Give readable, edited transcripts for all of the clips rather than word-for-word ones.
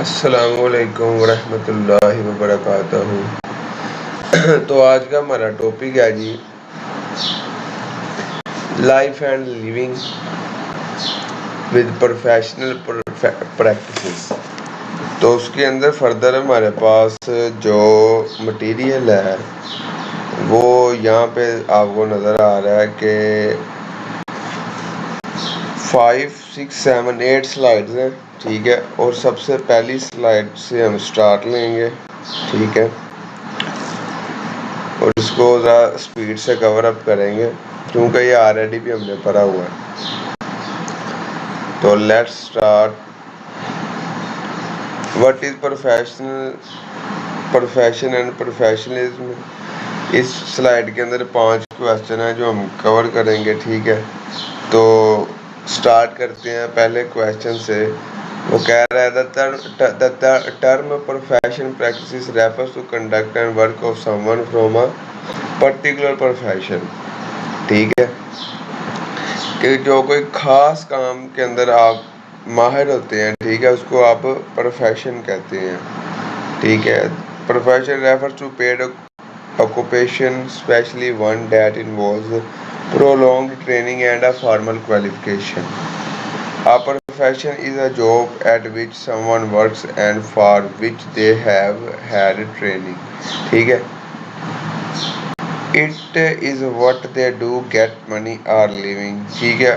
السلام علیکم ورحمۃ اللہ وبرکاتہ۔ تو آج کا ہمارا ٹاپک ہے جی life and living with professional practices. تو اس کے اندر فردر ہمارے پاس جو مٹیریل ہے وہ یہاں پہ آپ کو نظر آ رہا ہے کہ 5 6 7 8 سلائڈز ہیں، ٹھیک ہے، اور سب سے پہلی سلائڈ سے ہم سٹارٹ لیں گے، ٹھیک ہے، اور اس کو ذرا سپیڈ سے کور اپ کریں گے کیونکہ یہ آلریڈی بھی ہم نے پڑھا ہوا ہے۔ تو let's start. What is profession and professionalism. اس سلائڈ کے اندر 5 کویسچن ہیں جو ہم کور کریں گے، ٹھیک ہے۔ تو سٹارٹ کرتے ہیں پہلے کویسچن سے۔ وہ کہہ رہا ہے the term profession practices refers to conduct and work of someone from a particular profession، ٹھیک ہے، کہ جو کوئی خاص کام کے اندر آپ ماہر ہوتے ہیں، ٹھیک ہے، اس کو آپ پروفیشن کہتے ہیں، ٹھیک ہے۔ Profession refers to paid occupation, especially one that involves prolonged training and a formal qualification. A profession is a job at which someone works and for which they have had training، ٹھیک ہے۔ It is what they do, get money or living، ٹھیک ہے،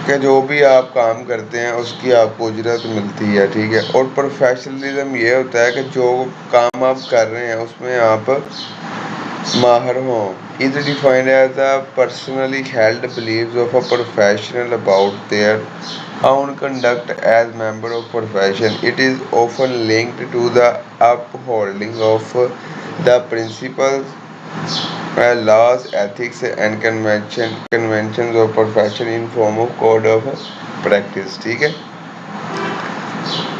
کہ جو بھی آپ کام کرتے ہیں اس کی آپ کو اجرت ملتی ہے، ٹھیک ہے۔ اور پروفیشنلزم یہ ہوتا ہے کہ جو کام آپ کر رہے ہیں اس میں آپ ماہر ہوں۔ Is defined as the personally held beliefs of a professional about their own conduct as member of profession. It is often linked to the upholding of the principles, laws, ethics and conventions of profession in form of code of practice، ٹھیک ہے،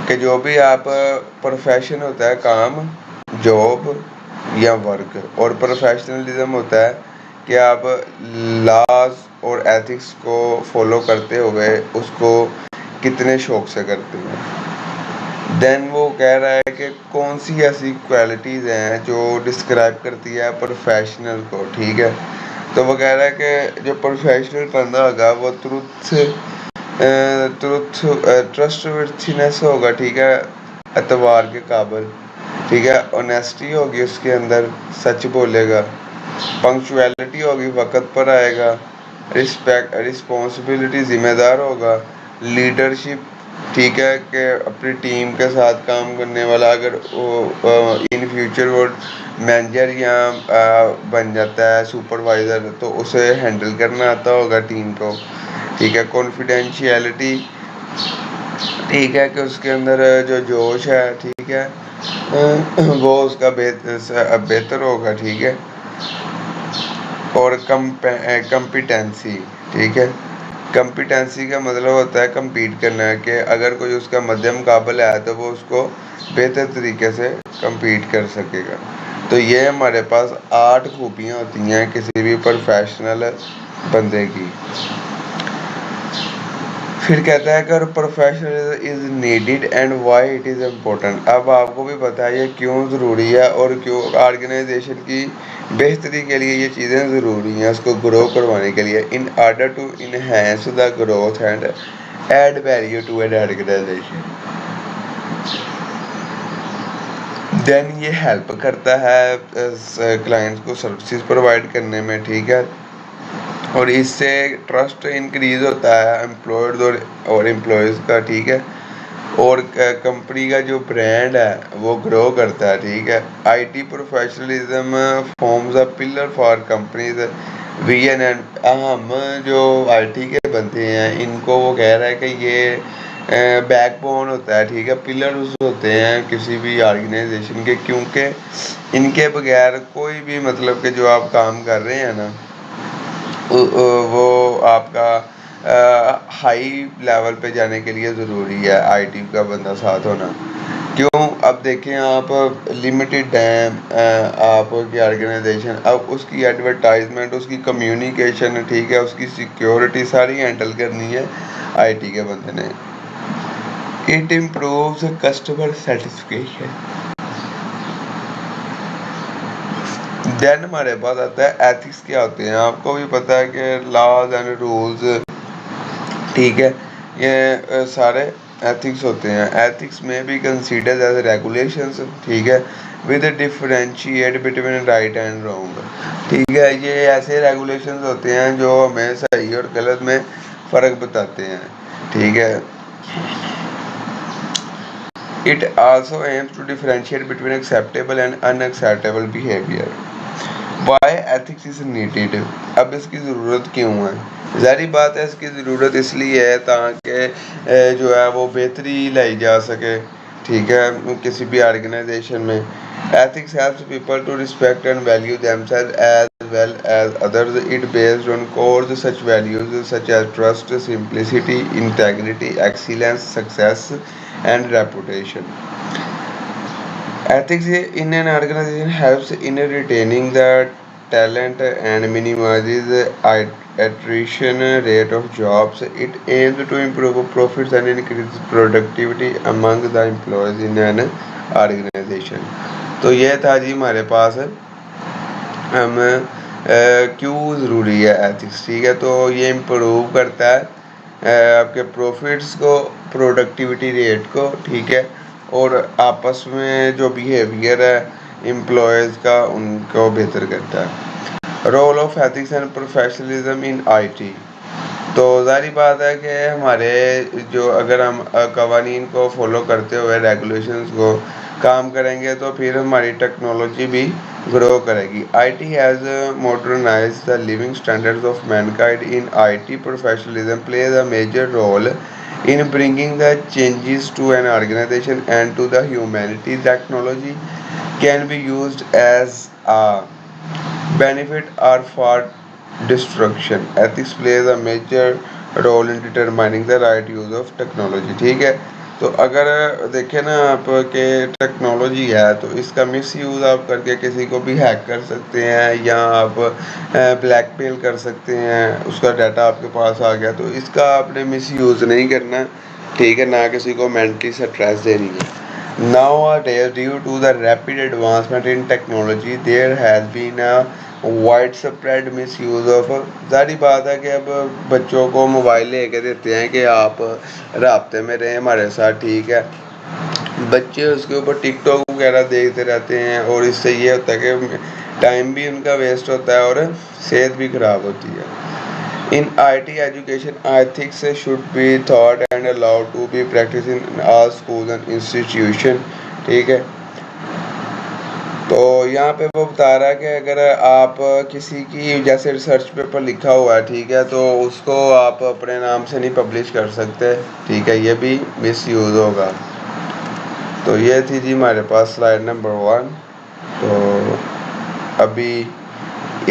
کہ جو بھی آپ profession ہوتا ہے کام، job یا work, اور پروفیشنلزم ہوتا ہے کہ آپ لاز اور ایتھکس کو فالو کرتے ہوئے اس کو کتنے شوق سے کرتے ہیں۔ دین وہ کہہ رہا ہے کہ کون سی ایسی کوالٹیز ہیں جو ڈسکرائب کرتی ہے پروفیشنل کو، ٹھیک ہے۔ تو وہ کہہ رہا ہے کہ جو پروفیشنل بندہ ہوگا وہ ٹرسٹورتھنس ہوگا، ٹھیک ہے، اعتبار کے قابل، ٹھیک ہے، آنیسٹی ہوگی اس کے اندر، سچ بولے گا، پنکچویلٹی ہوگی، وقت پر آئے گا، رسپانسبلٹی ذمہ دار ہوگا، لیڈرشپ، ٹھیک ہے، کہ اپنی ٹیم کے ساتھ کام کرنے والا، اگر ان فیوچر وہ مینیجر یا بن جاتا ہے سپروائزر تو اسے ہینڈل کرنا آتا ہوگا ٹیم کو، ٹھیک ہے۔ کانفیڈینشیلٹی، ٹھیک ہے، کہ اس کے اندر جو جوش ہے، ٹھیک ہے، وہ اس کا بہتر ہوگا، ٹھیک ہے۔ اور کمپیٹنسی، ٹھیک ہے، کمپیٹنسی کا مطلب ہوتا ہے کمپیٹ کرنا، کہ اگر کوئی اس کا مدھیم قابل ہے تو وہ اس کو بہتر طریقے سے کمپیٹ کر سکے گا۔ تو یہ ہمارے پاس 8 خوبیاں ہوتی ہیں کسی بھی پروفیشنل بندے کی۔ پھر کہتا ہے کہ professional is needed and why it is important. اب آپ کو بھی پتہ ہے یہ کیوں ضروری ہے اور کیوں آرگنائزیشن کی بہتری کے لیے یہ چیزیں ضروری ہیں، اس کو گرو کروانے کے لیے۔ In order to enhance the growth and add value to an organization. Then یہ ہیلپ کرتا ہے کلائنٹس کو سروسز پرووائڈ کرنے میں، ٹھیک ہے، اور اس سے ٹرسٹ انکریز ہوتا ہے امپلائڈ اور امپلائیز کا، ٹھیک ہے، اور کمپنی کا جو برانڈ ہے وہ گرو کرتا ہے، ٹھیک ہے۔ I T professionalism forms a pillar for companies vision and, ہم جو آئی ٹی کے بندے ہیں ان کو وہ کہہ رہا ہے کہ یہ بیک بون ہوتا ہے، ٹھیک ہے، پلرز ہوتے ہیں کسی بھی آرگنائزیشن کے، کیونکہ ان کے بغیر کوئی بھی مطلب کہ جو آپ کام کر رہے ہیں نا وہ آپ کا ہائی لیول پہ جانے کے لیے ضروری ہے آئی ٹی کا بندہ ساتھ ہونا۔ کیوں؟ اب دیکھیں آپ لمیٹڈ ٹائم آپ کی آرگنائزیشن، اب اس کی ایڈورٹائزمنٹ، اس کی کمیونیکیشن، ٹھیک ہے، اس کی سیکیورٹی ساری ہینڈل کرنی ہے آئی ٹی کے بندے نے۔ It improves customer satisfaction. دین ہمارے پاس آتا ہے ایتھکس کیا ہوتے ہیں. آپ کو بھی پتا ہے کہ لاز اینڈ رولز، ٹھیک ہے، یہ سارے ایتھکس ہوتے ہیں. ایتھکس میں بھی کنسیڈرڈ ایز ریگولیشنس، ٹھیک ہے، with differentiate between right and wrong. ٹھیک ہے، یہ ایسے ریگولیشنز ہوتے ہیں جو ہمیں صحیح اور غلط میں فرق بتاتے ہیں. ٹھیک ہے. It also aims to differentiate between acceptable and unacceptable behavior. Why ethics is needed? اب اس کی ضرورت کیوں ہے؟ ظاہری بات ہے اس کی ضرورت اس لیے ہے تاکہ جو ہے وہ بہتری لائی جا سکے. ٹھیک ہے، کسی بھی آرگنائزیشن میں. Ethics helps people to respect and value themselves as well as others. It based on core such values such as trust, simplicity, integrity, excellence, success, and reputation. Ethics in an organization helps in retaining the talent and minimizes attrition rate of jobs. It aims to improve profits and increase productivity among the employees in an organization. تو یہ تھا جی ہمارے پاس ہم کیوں ضروری ہے ethics. ٹھیک ہے، تو یہ امپروو کرتا ہے آپ کے پروفٹس کو، پروڈکٹیوٹی ریٹ کو، ٹھیک ہے، اور آپس میں جو بیہیویئر ہے امپلائیز کا ان کو بہتر کرتا ہے. Role of ethics and professionalism in I T. تو ظاہری بات ہے کہ ہمارے جو اگر ہم قوانین کو فالو کرتے ہوئے ریگولیشنز کو کام کریں گے تو پھر ہماری ٹیکنالوجی بھی گرو کرے گی. I T has modernise the living standards of mankind. In I T professionalism plays a major role in bringing the changes to an organization and to the humanity. Technology can be used as a benefit or for destruction. Ethics plays a major role in determining the right use of technology. ٹھیک ہے، تو اگر دیکھیں نا آپ کہ technology ہے تو اس کا مس یوز آپ کر کے کسی کو بھی ہیک کر سکتے ہیں یا آپ بلیک میل کر سکتے ہیں. اس کا ڈیٹا آپ کے پاس آ گیا تو اس کا آپ نے مس یوز نہیں کرنا. ٹھیک ہے، نہ کسی کو مینٹلی اسٹریس دینی ہے. Nowadays, due to the rapid advancement in technology, there has been a widespread misuse of. ظاہری بات ہے کہ اب بچوں کو موبائل لے کے دیتے ہیں کہ آپ رابطے میں رہیں ہمارے ساتھ. ٹھیک ہے، بچے اس کے اوپر ٹک ٹاک وغیرہ دیکھتے رہتے ہیں اور اس سے یہ ہوتا ہے کہ ٹائم بھی ان کا ویسٹ ہوتا ہے اور صحت بھی خراب ہوتی ہے. In IT education, ethics should be taught and allowed to be practiced in all schools and institutions. ٹھیک ہے، تو یہاں پہ وہ بتا رہا ہے کہ اگر آپ کسی کی جیسے ریسرچ پیپر لکھا ہوا ہے، ٹھیک ہے، تو اس کو آپ اپنے نام سے نہیں پبلش کر سکتے. ٹھیک ہے، یہ بھی مس یوز ہوگا. تو یہ تھی جی ہمارے پاس سلائڈ نمبر 1. تو ابھی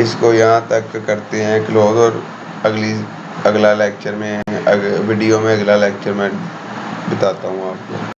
اس کو یہاں تک کرتے ہیں کلوز اور اگلا لیکچر میں ویڈیو میں اگلا لیکچر میں بتاتا ہوں آپ کو.